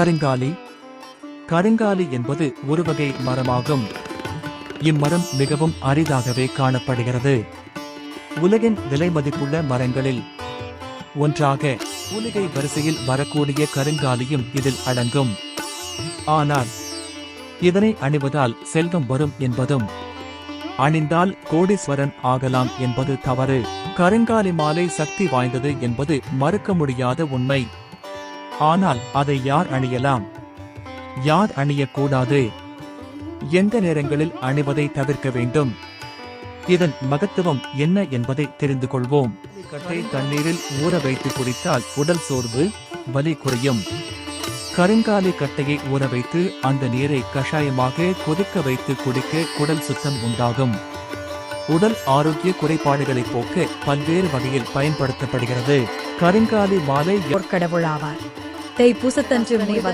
கருங்காலி. கருங்காலி என்பது ஒரு வகை மரமாகும். இம்மரம் மிகவும் அரிதாகவே காணப்படுகிறது. உலகின் விலைமதிப்புள்ள மரங்களில் ஒன்றாக மூலிகை வரிசையில் வரக்கூடிய கருங்காலியும் இதில் அடங்கும். ஆனால் இதனை அணிவதால் செல்வம் வரும் என்பதும், அணிந்தால் கோடீஸ்வரன் ஆகலாம் என்பது தவறு. கருங்காலி மாலை சக்தி வாய்ந்தது என்பது மறுக்க முடியாத உண்மை. ஆனால் அதை யார் அணியலாம், யார் அணியக்கூடாது, எந்த நேரங்களில் அணிவதை தவிர்க்க வேண்டும், இதன் மகத்துவம் என்ன என்பதை தெரிந்து கொள்வோம். கட்டை தண்ணீரில் ஊற வைத்து குடித்தால் உடல் சோர்வு, வலி குறையும். கருங்காலி கட்டையை ஊற வைத்து அந்த நீரை கஷாயமாக கொதிக்க வைத்து குடிக்க குடல் சுத்தம் உண்டாகும். உடல் ஆரோக்கிய குறைபாடுகளை போக்க பல்வேறு வகையில் பயன்படுத்தப்படுகிறது. கருங்காலி மாலை கடவுளாவார். தைப்பூசத்தன்று